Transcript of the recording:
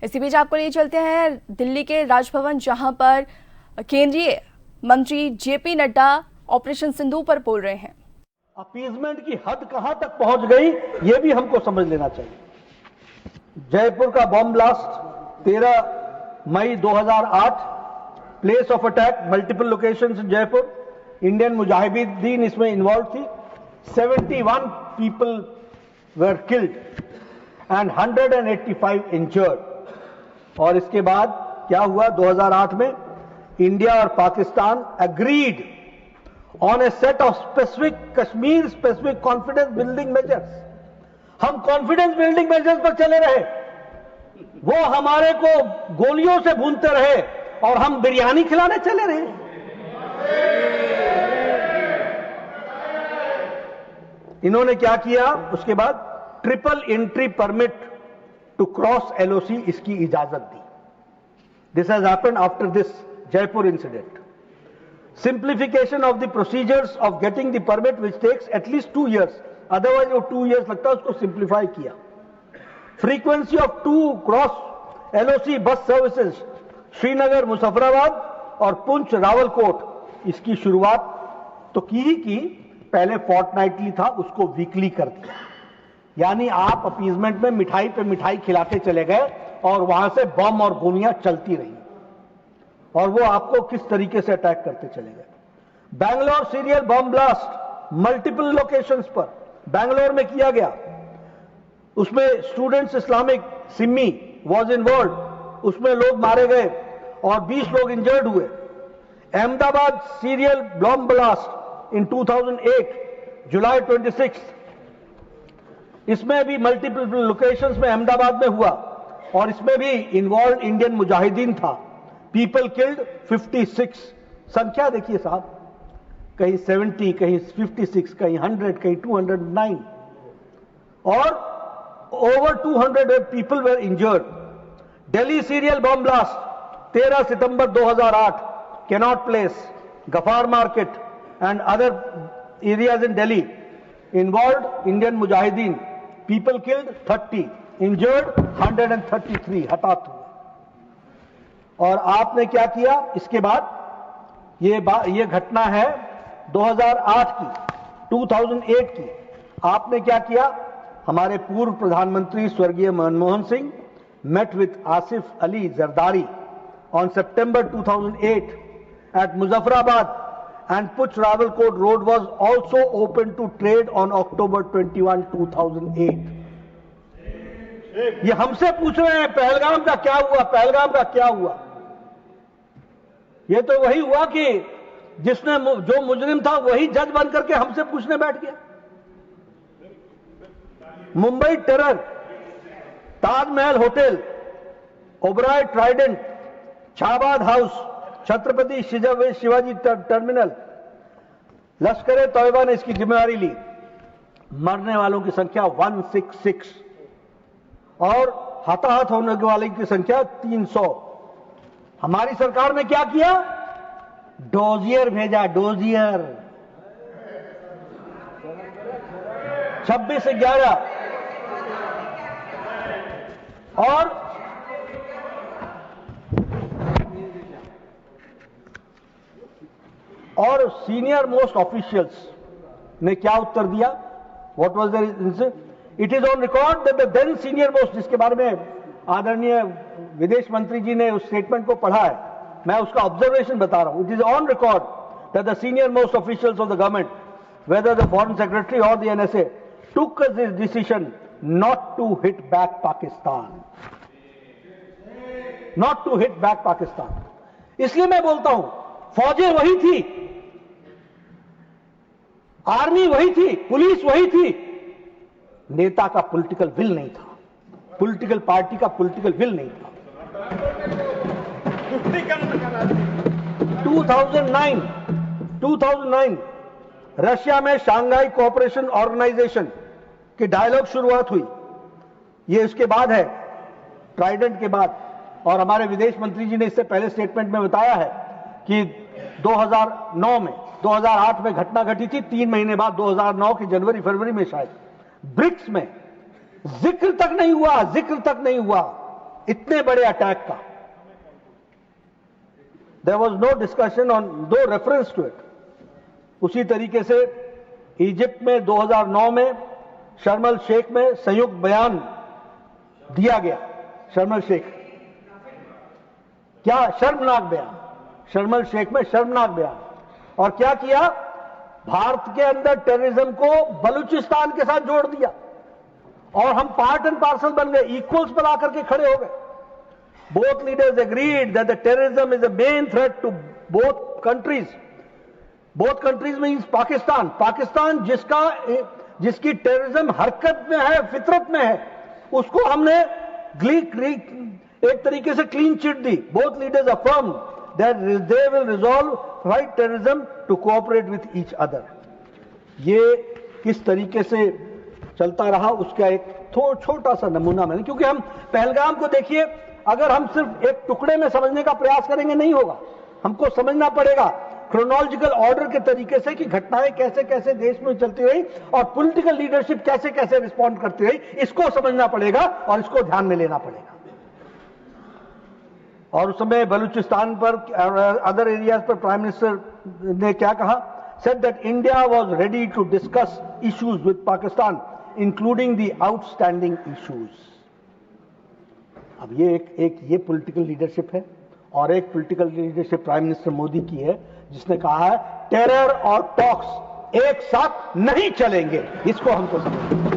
इसी बीच आपको लिए चलते हैं दिल्ली के राजभवन, जहां पर केंद्रीय मंत्री जेपी नड्डा ऑपरेशन सिंदूर पर बोल रहे हैं। अपीजमेंट की हद कहां तक पहुंच गई ये भी हमको समझ लेना चाहिए। जयपुर का bomb blast 13 May 2008, place of attack multiple locations in Jaipur, Indian Mujahideen इसमें इन्वॉल्व थी। 71 people were killed and 185 injured. और इसके बाद क्या हुआ? 2008 में इंडिया और Pakistan agreed on a set of specific Kashmir specific confidence building measures. हम कॉन्फिडेंस बिल्डिंग मेजर्स पर चले रहे, वो हमारे को गोलियों से भूनते रहे और हम बिरयानी खिलाने चले रहे। इन्होंने क्या किया? उसके बाद triple entry permit to cross LOC इसकी इजाजत दी। This has happened after this Jaipur incident. Simplification of the procedures of getting the permit which takes at least 2 years, otherwise वो 2 years लगता है, उसको सिंप्लीफाई किया। Frequency of 2 cross LOC bus services Srinagar Muzaffarabad और पुंछ रावलकोट, इसकी शुरुआत तो की ही की, पहले फोर्टनाइटली था, उसको वीकली कर दिया। यानी आप अपीजमेंट में मिठाई पे मिठाई खिलाते चले गए और वहां से बम और गोलियां चलती रही और वो आपको किस तरीके से अटैक करते चले गए। Bangalore serial bomb blast multiple locations पर बैंगलोर में किया गया, उसमें students Islamic Simi was involve, उसमें लोग मारे गए और 20 लोग इंजर्ड हुए। Ahmedabad serial bomb blast in 2008 जुलाई 26, इसमें भी मल्टीपल लोकेशंस में अहमदाबाद में हुआ और इसमें भी इन्वॉल्व इंडियन मुजाहिदीन था। पीपल किल्ड 56, संख्या देखिए साहब, कहीं 70, कहीं 56, कहीं 100, कहीं 209 और over 200 people were injured. Delhi serial bomb blast 13 सितंबर 2008, Connaught Place, Ghaffar Market and other areas in Delhi, involve Indian Mujahideen, people killed 30, injured 133, हताहत हुए। और आपने क्या किया इसके बाद? ये घटना है 2008 की, 2008 की। आपने क्या किया? हमारे पूर्व प्रधानमंत्री स्वर्गीय Manmohan Singh met with Asif Ali Zardari on September 2008 at Muzaffarabad, and Puch Rawalkot Road was also open to trade on October 21, 2008. ये हमसे पूछ रहे हैं पहलगाम का क्या हुआ, पहलगाम का क्या हुआ? ये तो वही हुआ कि जिसने जो मुजरिम था वही जज बन करके हमसे पूछने बैठ गया। Mumbai terror, Taj Mahal hotel, Oberoi Trident, Shahbad house, Chhatrapati Shivaji terminal, Lashkar Taiba ने इसकी जिम्मेदारी ली। मरने वालों की संख्या 166 और हताहत होने वाले की संख्या 300। हमारी सरकार ने क्या किया? डोजियर भेजा, डोजियर 26/11 और सीनियर मोस्ट ऑफिशियल्स ने क्या उत्तर दिया? What was there? It is on record that the then senior most, जिसके बारे में आदरणीय विदेश मंत्री जी ने उस स्टेटमेंट को पढ़ा है, मैं उसका ऑब्जर्वेशन बता रहा हूं। It is on record that the senior most officials of the government, whether the foreign secretary और the NSA, took this decision not to hit back Pakistan, not to hit back Pakistan। इसलिए मैं बोलता हूं, फौजें वही थी, army वही थी, police वही थी, नेता का पॉलिटिकल विल नहीं था, पॉलिटिकल पार्टी का पॉलिटिकल विल नहीं था। 2009 रशिया में शांघाई कोऑपरेशन ऑर्गेनाइजेशन की डायलॉग शुरुआत हुई। ये उसके बाद है, ट्राइडेंट के बाद। और हमारे विदेश मंत्री जी ने इससे पहले स्टेटमेंट में बताया है कि 2009 में 2008 में घटना घटी थी, 3 महीने बाद 2009 के जनवरी फरवरी में शायद ब्रिक्स में जिक्र तक नहीं हुआ इतने बड़े अटैक का। There was no discussion on, no reference to it. उसी तरीके से इजिप्ट में 2009 में शर्म अल शेख में संयुक्त बयान दिया गया। शर्म अल शेख, क्या शर्मनाक बयान, शर्म अल शेख में शर्मनाक बयान। और क्या किया, भारत के अंदर टेररिज्म को बलूचिस्तान के साथ जोड़ दिया और हम पार्ट एंड पार्सल बन गए, इक्वल्स पर आकर के खड़े हो गए। Both leaders agreed that the terrorism is a main threat to both countries. Both countries means Pakistan, Pakistan जिसकी टेररिज्म हरकत में है, फितरत में है, उसको हमने एक तरीके से क्लीन चिट दी। Both leaders affirm that they will resolve fight terrorism to cooperate with each other. ये किस तरीके से चलता रहा उसका एक छोटा सा नमूना मैंने, क्योंकि हम पहलगाम को देखिए, अगर हम सिर्फ एक टुकड़े में समझने का प्रयास करेंगे नहीं होगा, हमको समझना पड़ेगा क्रोनोलॉजिकल ऑर्डर के तरीके से कि घटनाएं कैसे कैसे देश में चलती रही और पॉलिटिकल लीडरशिप कैसे कैसे रिस्पॉन्ड करती रही, इसको समझना पड़ेगा और इसको ध्यान में लेना पड़ेगा। और उस समय बलूचिस्तान पर अदर एरियाज पर प्राइम मिनिस्टर ने क्या कहा, said that India was ready to discuss issues with Pakistan including the outstanding issues. अब ये ये पॉलिटिकल लीडरशिप है और एक political leadership prime minister Modi की है, जिसने कहा है टेरर और टॉक्स एक साथ नहीं चलेंगे। इसको हमको समझना।